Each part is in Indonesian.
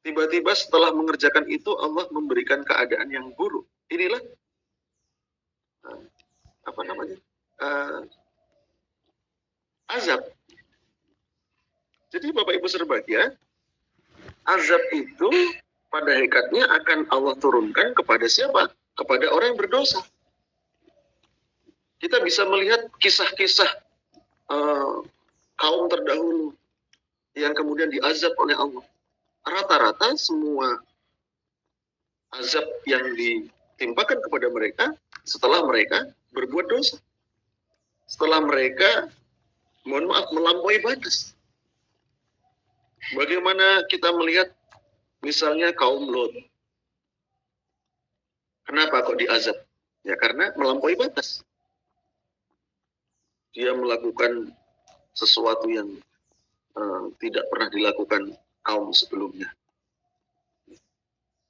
Tiba-tiba setelah mengerjakan itu Allah memberikan keadaan yang buruk. Inilah apa namanya? Azab. Jadi Bapak Ibu berbahagia, azab itu pada hakikatnya akan Allah turunkan kepada siapa? Kepada orang yang berdosa. Kita bisa melihat kisah-kisah kaum terdahulu yang kemudian diazab oleh Allah. Rata-rata semua azab yang ditimpakan kepada mereka setelah mereka berbuat dosa. Setelah mereka, mohon maaf, melampaui batas. Bagaimana kita melihat misalnya kaum Lot. Kenapa kok diazab? Ya karena melampaui batas. Dia melakukan sesuatu yang tidak pernah dilakukan kaum sebelumnya.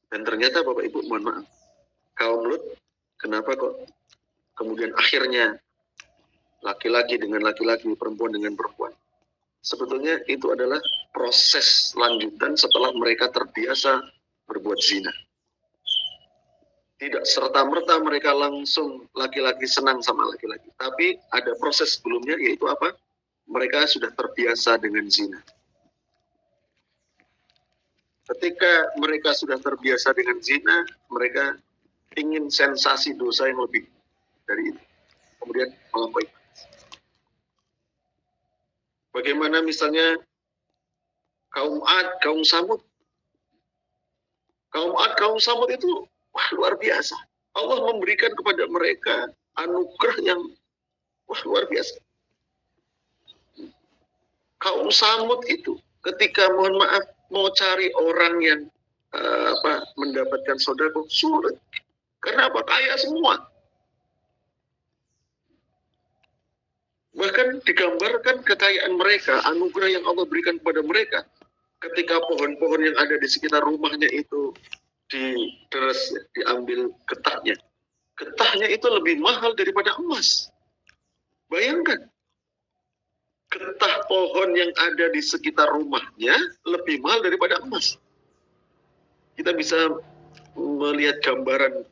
Dan ternyata Bapak Ibu, mohon maaf, kaum Lut, kenapa kok kemudian akhirnya laki-laki dengan laki-laki, perempuan dengan perempuan? Sebetulnya itu adalah proses lanjutan setelah mereka terbiasa berbuat zina. Tidak serta-merta mereka langsung laki-laki senang sama laki-laki. Tapi ada proses sebelumnya, yaitu apa? Mereka sudah terbiasa dengan zina. Ketika mereka sudah terbiasa dengan zina, mereka ingin sensasi dosa yang lebih dari itu. Kemudian melampaui. Bagaimana misalnya kaum Ad, kaum Samud. Kaum Ad, kaum Samud itu wah, luar biasa. Allah memberikan kepada mereka anugerah yang wah, luar biasa. Kaum Samud itu ketika mohon maaf mau cari orang yang mendapatkan sodako sulit. Karena apa? Kaya semua. Bahkan digambarkan kekayaan mereka, anugerah yang Allah berikan kepada mereka. Ketika pohon-pohon yang ada di sekitar rumahnya itu dideres, diambil getahnya. Getahnya itu lebih mahal daripada emas. Bayangkan, getah pohon yang ada di sekitar rumahnya lebih mahal daripada emas. Kita bisa melihat gambaran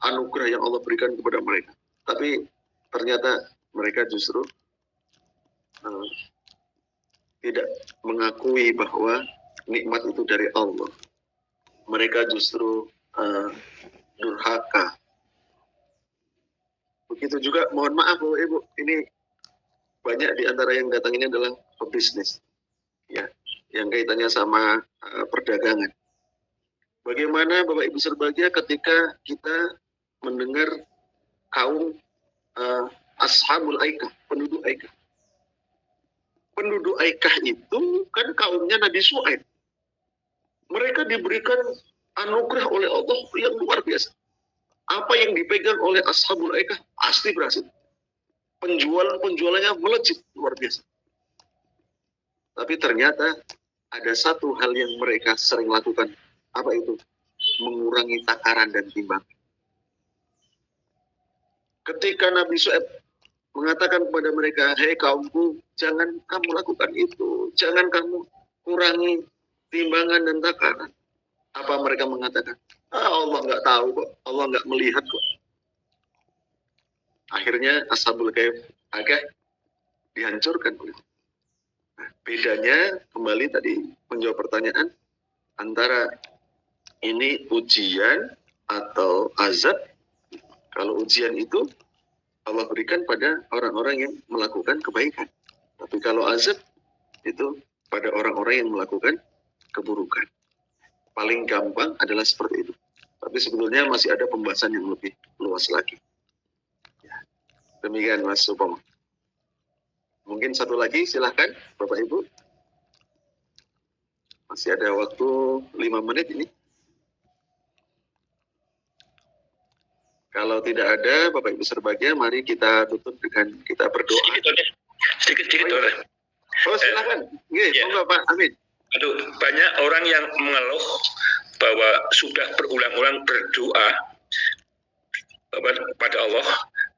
anugerah yang Allah berikan kepada mereka. Tapi ternyata mereka justru tidak mengakui bahwa nikmat itu dari Allah. Mereka justru durhaka. Begitu juga, mohon maaf Bapak Ibu, ini banyak di antara yang datang ini adalah pebisnis, ya, yang kaitannya sama perdagangan. Bagaimana Bapak Ibu berbahagia ketika kita mendengar kaum Ashabul Aikah, penduduk Aikah. Penduduk Aikah itu kan kaumnya Nabi Syuaib. Mereka diberikan anugerah oleh Allah yang luar biasa. Apa yang dipegang oleh Ashabul Aikah pasti berhasil. Penjualannya melejit luar biasa. Tapi ternyata ada satu hal yang mereka sering lakukan. Apa itu? Mengurangi takaran dan timbang. Ketika Nabi Syuaib mengatakan kepada mereka, hei kaumku, jangan kamu lakukan itu. Jangan kamu kurangi timbangan dan takaran. Apa mereka mengatakan? Allah nggak tahu kok, Allah nggak melihat kok. Akhirnya Ashabul Aikah dihancurkan. Nah, bedanya kembali tadi menjawab pertanyaan antara ini ujian atau azab. Kalau ujian itu Allah berikan pada orang-orang yang melakukan kebaikan. Tapi kalau azab itu pada orang-orang yang melakukan keburukan. Paling gampang adalah seperti itu. Tapi sebetulnya masih ada pembahasan yang lebih luas lagi. Ya. Demikian Mas Supomo. Mungkin satu lagi, silahkan Bapak Ibu. Masih ada waktu 5 menit ini. Kalau tidak ada, Bapak Ibu berbahagia, mari kita tutup dengan kita berdoa. Sedikit. Oh, silakan. Ya. Bapak, amin. Aduh, banyak orang yang mengeluh bahwa sudah berulang-ulang berdoa kepada Allah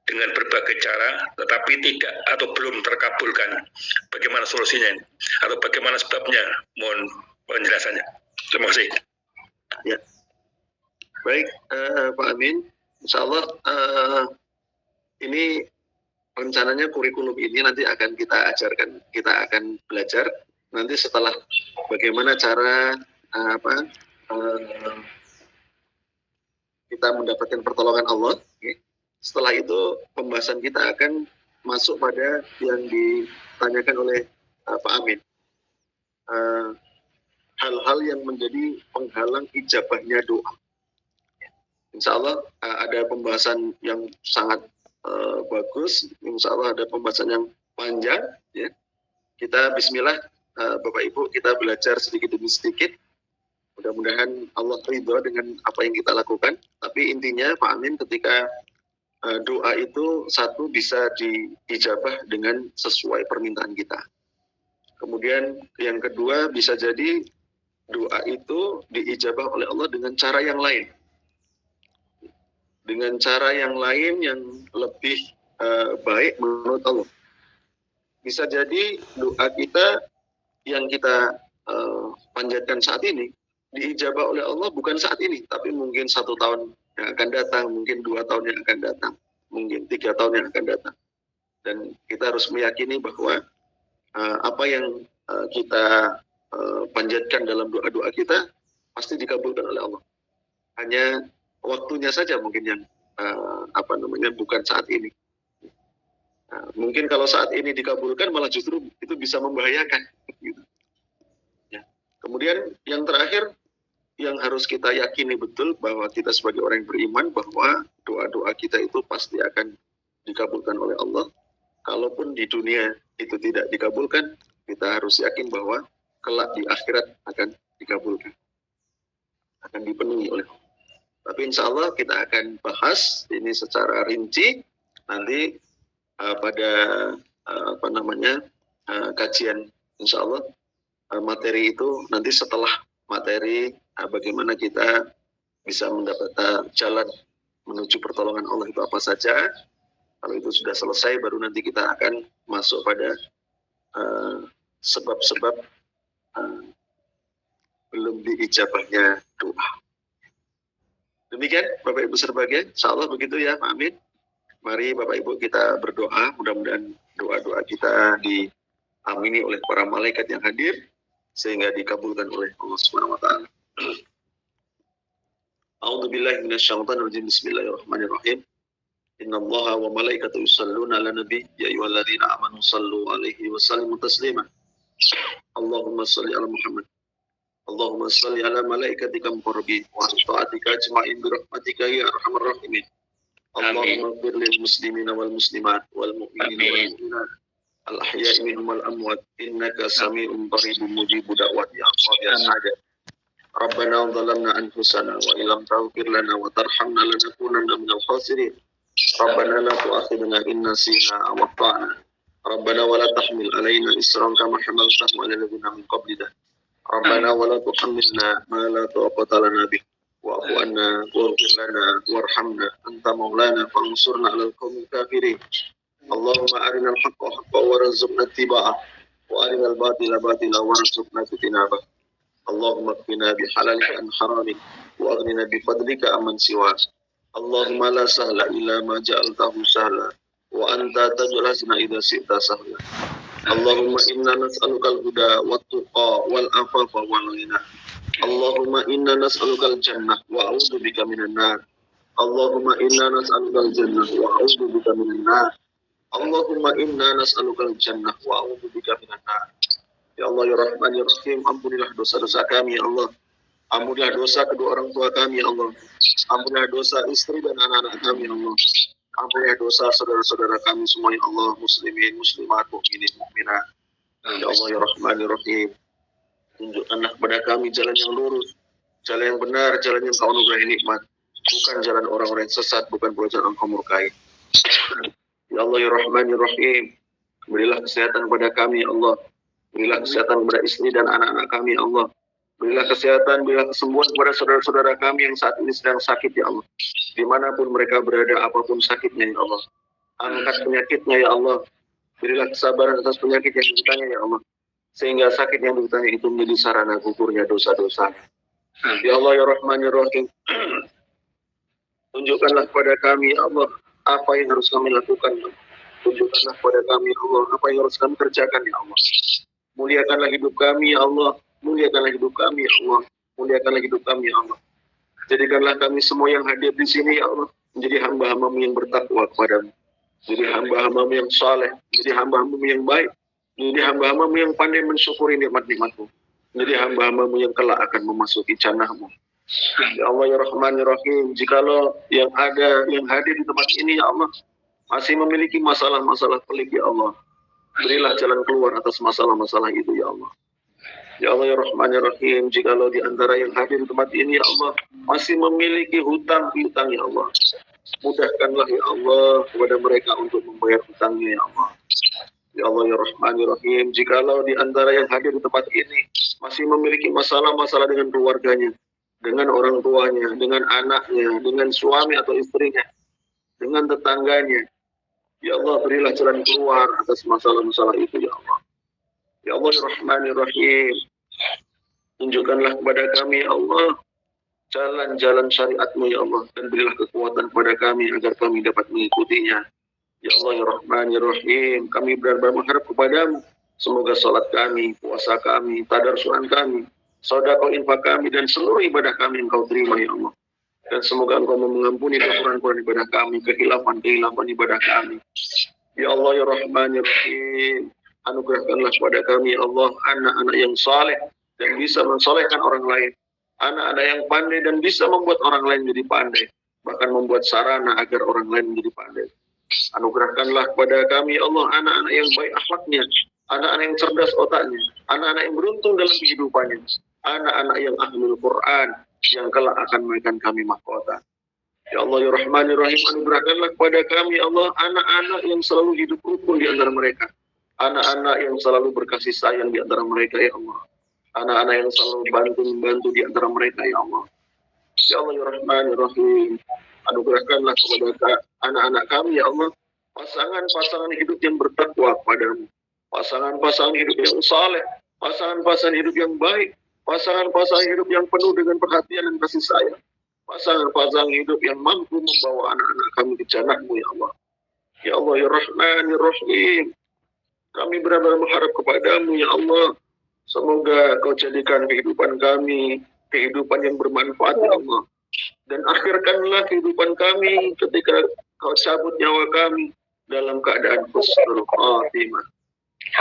dengan berbagai cara, tetapi tidak atau belum terkabulkan. Bagaimana solusinya ini? Atau bagaimana sebabnya? Mohon penjelasannya. Terima kasih. Ya, baik Pak Amin. Insya Allah ini rencananya kurikulum ini nanti akan kita ajarkan, kita akan belajar nanti setelah bagaimana cara kita mendapatkan pertolongan Allah. Setelah itu pembahasan kita akan masuk pada yang ditanyakan oleh Pak Amin. Hal-hal yang menjadi penghalang ijabahnya doa. Insya Allah ada pembahasan yang sangat bagus. Insya Allah ada pembahasan yang panjang. Ya. Kita Bismillah, Bapak Ibu, kita belajar sedikit demi sedikit. Mudah-mudahan Allah ridho dengan apa yang kita lakukan. Tapi intinya Pak Amin, ketika doa itu satu bisa diijabah dengan sesuai permintaan kita. Kemudian yang kedua bisa jadi doa itu diijabah oleh Allah dengan cara yang lain. Dengan cara yang lain yang lebih baik menurut Allah. Bisa jadi doa kita yang kita panjatkan saat ini diijabah oleh Allah bukan saat ini, tapi mungkin 1 tahun yang akan datang, mungkin 2 tahun yang akan datang, mungkin 3 tahun yang akan datang. Dan kita harus meyakini bahwa apa yang kita panjatkan dalam doa-doa kita pasti dikabulkan oleh Allah. Hanya waktunya saja mungkin yang bukan saat ini. Mungkin kalau saat ini dikabulkan malah justru itu bisa membahayakan. Gitu. Ya. Kemudian yang terakhir yang harus kita yakini betul bahwa kita sebagai orang yang beriman bahwa doa-doa kita itu pasti akan dikabulkan oleh Allah. Kalaupun di dunia itu tidak dikabulkan, kita harus yakin bahwa kelak di akhirat akan dikabulkan, akan dipenuhi oleh Allah. Tapi insya Allah kita akan bahas ini secara rinci nanti pada kajian insya Allah materi itu nanti setelah materi bagaimana kita bisa mendapat jalan menuju pertolongan Allah itu apa saja. Kalau itu sudah selesai baru nanti kita akan masuk pada sebab-sebab belum diijabahnya doa. Demikian Bapak Ibu serbagian, insya Allah begitu ya Pak Amin. Mari Bapak Ibu kita berdoa, mudah-mudahan doa-doa kita diamini oleh para malaikat yang hadir sehingga dikabulkan oleh Allah Subhanahu wa taala. A'udzubillahi minasyaitonir rajim. Bismillahirrahmanirrahim. Innallaha wa malaikatahu yusholluna 'alan nabi ya ayyuhalladzina amanu shallu 'alaihi wa sallimu taslima. Allahumma shalli 'ala Muhammad. Allahumma shalli 'ala malaikatika muqarrabin wa ta'atika ajma'in bi rahmatika ya arhamar rahimin. Allahumma ighfir lil muslimina wal muslimat wal mu'minina wal mu'minat al ahya'i minhum wal amwat innaka sami'un qaribun mujibud da'wati ya Allah. Rabbana zalamna anfusana wa illam taghfir lana wa tarhamna lanakunanna minal khasirin. Rabbana la tu'akhidna in nasina aw akhtana. Rabbana wa la tahmil alaina isran kama hamaltahu 'ala alladhina min qablina. Rabbana wa la tuhammilna ma la taqata lana bih. Wa'fu anna waghfir lana warhamna anta maulana fansurna 'alal qaumil kafirin. Allahumma arinal haqqa haqqan warzuqna ittiba'ah wa arinal batila batilan warzuqna ijtinabah. Allahumma qina bihalalika an haramik wa aghnina bifadlika amman siwak. Allahumma la sahla illa ma ja'altahu sahla wa anta taj'al hazna idza syi'ta sahla. Allahumma inna nas'aluka al-huda wat-tuqa wal-afafa wal-ghina. Allahumma inna nas'aluka al-jannah wa a'udzu bika minan nar. Allahumma inna nas'aluka al-jannah wa a'udzu bika minan nar. Allahumma inna nas'aluka al-jannah wa a'udzu bika minan nar. Ya Allah ya Rahman ya Rahim, ampunilah dosa-dosa kami ya Allah. Ampunilah dosa kedua orang tua kami ya Allah. Ampunilah dosa istri dan anak-anak kami ya Allah. Ampunilah dosa saudara-saudara kami semua ya Allah, muslimin, muslimat, mukminin, mukminat. Ya Allah ya Rahman ya Rahim, tunjukkanlah kepada kami jalan yang lurus, jalan yang benar, jalan yang kau anugerahi nikmat, bukan jalan orang-orang yang sesat, bukan pula jalan engkau murkai. Ya Allah ya Rahman ya Rahim, berilah kesehatan kepada kami ya Allah. Berilah kesehatan kepada istri dan anak-anak kami ya Allah. Berilah kesehatan, berilah kesembuhan kepada saudara-saudara kami yang saat ini sedang sakit ya Allah. Dimanapun mereka berada, apapun sakitnya ya Allah. Angkat penyakitnya ya Allah. Berilah kesabaran atas penyakit yang ditanya ya Allah. Sehingga sakit yang ditanya itu menjadi sarana gugurnya dosa-dosa. Ya Allah ya Rahman ya Rahim, tunjukkanlah kepada kami ya Allah apa yang harus kami lakukan. Tunjukkanlah kepada kami ya Allah apa yang harus kami kerjakan ya Allah. Muliakanlah hidup kami ya Allah. Muliakanlah hidup kami ya Allah. Muliakanlah hidup kami ya Allah. Jadikanlah kami semua yang hadir di sini ya Allah menjadi hamba-Hambamu yang bertakwa kepadamu. Jadi hamba-Hambamu yang saleh, jadi hamba-Hambamu yang baik, jadi hamba-Hambamu yang pandai mensyukuri nikmat-nikmat-Mu. Jadi hamba-Hambamu yang kelak akan memasuki jannah-Mu. Ya Allah ya Rahman ya Rahim, jikalau yang hadir di tempat ini ya Allah masih memiliki masalah-masalah pelik ya Allah, berilah jalan keluar atas masalah-masalah itu ya Allah. Ya Allah ya Rahman ya Rahim, jikalau di antara yang hadir di tempat ini ya Allah masih memiliki hutang-hutang ya Allah, mudahkanlah ya Allah kepada mereka untuk membayar hutangnya ya Allah. Ya Allah ya Rahman ya Rahim, jikalau di antara yang hadir di tempat ini masih memiliki masalah-masalah dengan keluarganya, dengan orang tuanya, dengan anaknya, dengan suami atau istrinya, dengan tetangganya, ya Allah berilah jalan keluar atas masalah-masalah itu ya Allah. Ya Allah ya Rahman ya Rahim, tunjukkanlah kepada kami ya Allah jalan-jalan syariat-Mu ya Allah, dan berilah kekuatan kepada kami agar kami dapat mengikutinya. Ya Allah ya Rahman ya Rahim, kami benar-benar mengharap kepadamu, semoga salat kami, puasa kami, tadarsuan kami, sedekah infak kami, dan seluruh ibadah kami Engkau terima ya Allah. Dan semoga Engkau mengampuni kekurangan ibadah kami, kehilafan ibadah kami. Ya Allah ya Rahman ya Rahim, anugerahkanlah kepada kami ya Allah anak-anak yang saleh dan bisa mensolehkan orang lain, anak-anak yang pandai dan bisa membuat orang lain menjadi pandai, bahkan membuat sarana agar orang lain menjadi pandai. Anugerahkanlah kepada kami ya Allah anak-anak yang baik akhlaknya, anak-anak yang cerdas otaknya, anak-anak yang beruntung dalam kehidupannya, anak-anak yang ahlul Quran yang kelak akan memberikan kami mahkota. Ya Allah ya Rahman ya Rahim, anugerahkanlah kepada kami ya Allah anak-anak yang selalu hidup rukun di antara mereka, anak-anak yang selalu berkasih sayang di antara mereka ya Allah, anak-anak yang selalu bantu-membantu di antara mereka ya Allah. Ya Allah ya Rahman ya Rahim, anugerahkanlah kepada anak-anak kami ya Allah pasangan-pasangan hidup yang bertakwa kepadamu, pasangan-pasangan hidup yang saleh, pasangan-pasangan hidup yang baik, pasangan-pasangan hidup yang penuh dengan perhatian dan kasih sayang, pasangan-pasangan hidup yang mampu membawa anak-anak kami ke jannah-Mu ya Allah. Ya Allah ya Rahman ya Rahim, kami benar-benar mengharap kepadamu ya Allah, semoga Kau jadikan kehidupan kami kehidupan yang bermanfaat ya Allah, dan akhirkanlah kehidupan kami ketika Kau cabut nyawa kami dalam keadaan husnul khatimah.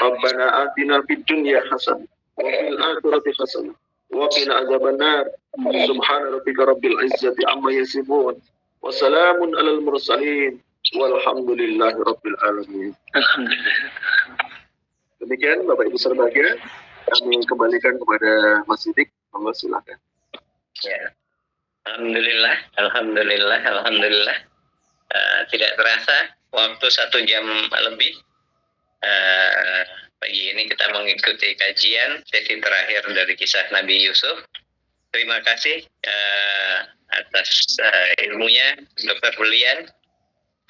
Rabbana atina fid dunya hasanah wa fil akhirati hasanah wa qina adzabannar. Subhana rabbika rabbil izzati amma yasifun wa salamun alal mursalin walhamdulillahi rabbil alamin. Demikian Bapak Ibu berbahagia, kami kembalikan kepada Mas Sidik. Monggo silakan. Ya. Alhamdulillah. Tidak terasa waktu 1 jam lebih. Pagi ini kita mengikuti kajian sesi terakhir dari kisah Nabi Yusuf. Terima kasih atas ilmunya Dr. Berlian.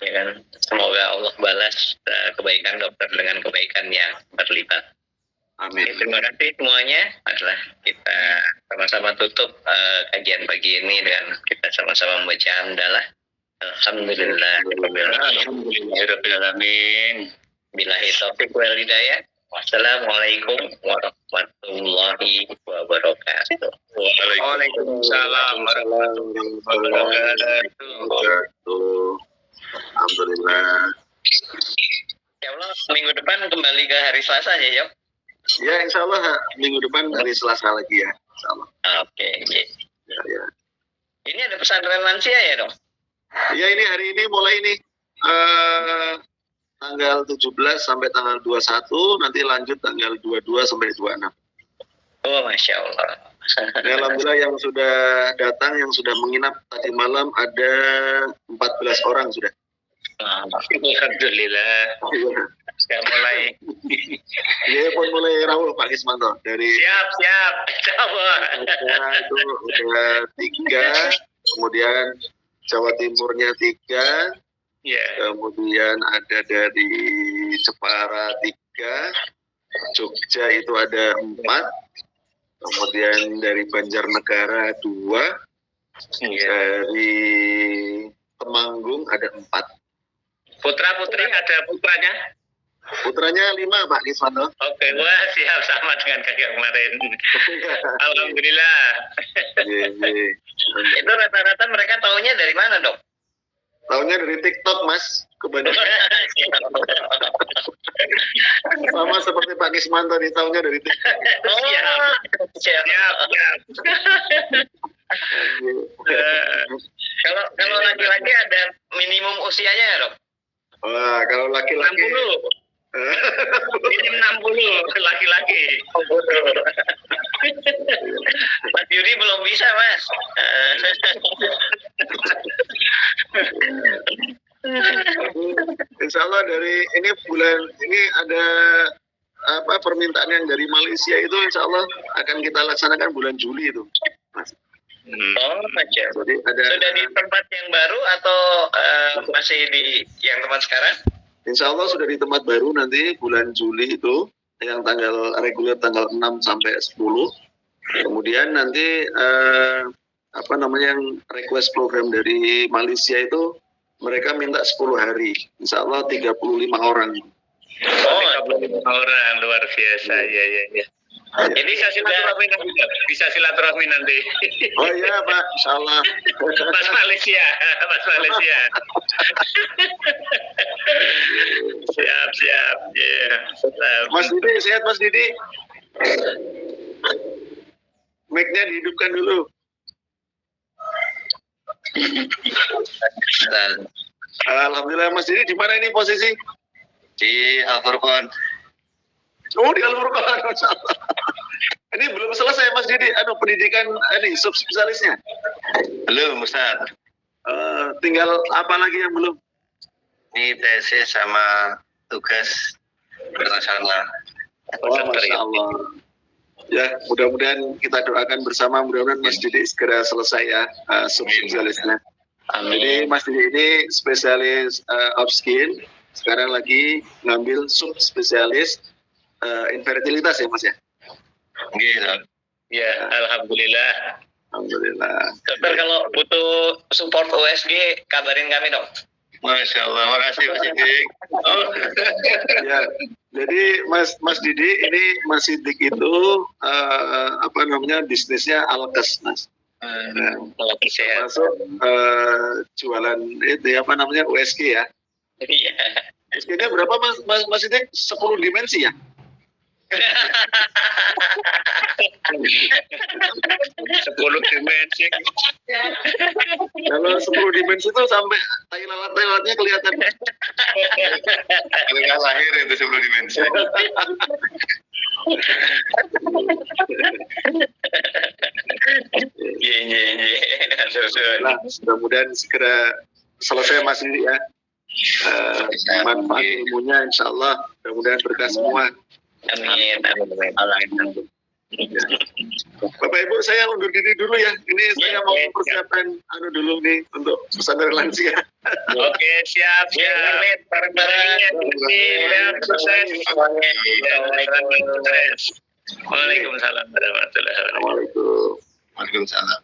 Ya kan? Semoga Allah balas kebaikan dokter dengan kebaikan yang berlipat. Amin. Terima kasih semuanya. Adalah kita sama-sama tutup kajian pagi ini dengan kita sama-sama membaca hamdalah. Alhamdulillahirrahmanirrahim. Billahi taufiq wal hidayah. Wassalamualaikum warahmatullahi wabarakatuh. Waalaikumsalam warahmatullahi wabarakatuh. Alhamdulillah. Ya Allah, minggu depan kembali ke hari Selasa aja, Jok. Ya insya Allah minggu depan hari Selasa lagi ya. Insya Allah. Oke. Ya. Ini ada pesantren lansia ya, dong? Ya ini hari ini mulai ini tanggal 17 sampai tanggal 21, nanti lanjut tanggal 22 sampai 26. Oh, Masya Allah. Ya, alhamdulillah yang sudah datang, yang sudah menginap tadi malam ada 14 orang sudah. Alhamdulillah. Sudah mulai. Dia pun mulai rawuh Pak Ismanto dari. Siap. Itu udah 3, kemudian Jawa Timurnya 3, Ya. kemudian ada dari Jepara 3, Jogja itu ada 4, kemudian dari Banjarnegara 2, dari Temanggung ada 4. Putra-putri ada putranya? Putranya 5 Pak Kiswanto. Oke, wah siap sama dengan kayak kemarin. Alhamdulillah. Iya. Itu rata-rata mereka taunya dari mana, Dok? Taunya dari TikTok, Mas. Kebanyakan. Sama seperti Pak Kismanto nih, taunya dari TikTok. Siap. Kalau laki-laki ada minimum usianya ya, Dok? Wah, kalau laki-laki 60. Minim 60 laki-laki. Mas Yudi belum bisa, Mas. Insya Allah dari ini bulan ini ada permintaan yang dari Malaysia itu Insya Allah akan kita laksanakan bulan Juli itu, Mas. Jadi ada. Sudah di tempat yang baru atau masih di yang tempat sekarang? Insya Allah sudah di tempat baru nanti bulan Juli itu yang tanggal reguler tanggal 6 sampai 10. Kemudian nanti yang request program dari Malaysia itu mereka minta 10 hari. Insya Allah 35 orang. 35 orang, luar biasa. Ya. Ini bisa silaturahmi nanti. Oh iya Pak, Insya Allah. Mas Malaysia. Siap. Yeah. Mas Didi, sehat Mas Didi? Mic-nya dihidupkan dulu. Alhamdulillah Mas Didi, di mana ini posisi? Di Al-Furqan. Oh, di Al-Furqan, Masya Allah. Ini belum selesai Mas Didi, pendidikan ini subspesialisnya. Belum, Ustaz. Tinggal apa lagi yang belum? Ini tesis sama tugas internasional. Oh, Masya Allah. Ya, mudah-mudahan kita doakan bersama, mudah-mudahan Mas Didi segera selesai ya subspesialisnya. Jadi Mas Didi ini spesialis upskill, sekarang lagi ngambil subspesialis infertilitas ya Mas ya? Gitu. Ya, Alhamdulillah. Dokter, kalau butuh support USG, kabarin kami dong. Masya Allah, makasih Mas Didi. Ya, jadi Mas Didi ini Mas Sidik itu bisnisnya alkes Mas. Termasuk jualan itu USG ya. Iya. USG-nya berapa Mas Sidik? 10 dimensi ya? 10 dimensi. Kalau 10 dimensi itu sampai tai lalat-lalatnya kelihatan. Kalau nggak lahir itu 10 dimensi. Nah, mudah-mudahan segera selesai Mas Didi ya. Manfaat ilmunya Insya Allah mudah-mudahan berkah semua. Amin. Bapak Ibu, saya undur diri dulu ya. Ini saya mau persiapan dulu nih untuk pesantren lansia. Oke, siap. Bareng-bareng. Waalaikumsalam warahmatullahi wabarakatuh. Waalaikumsalam.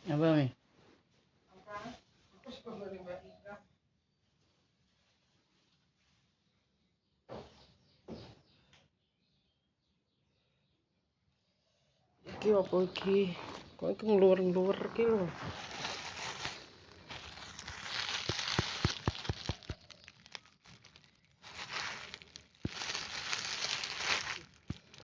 Apa Mi? Iki apa iki? Kok iki ngeluwer-ngeluwer iki lho.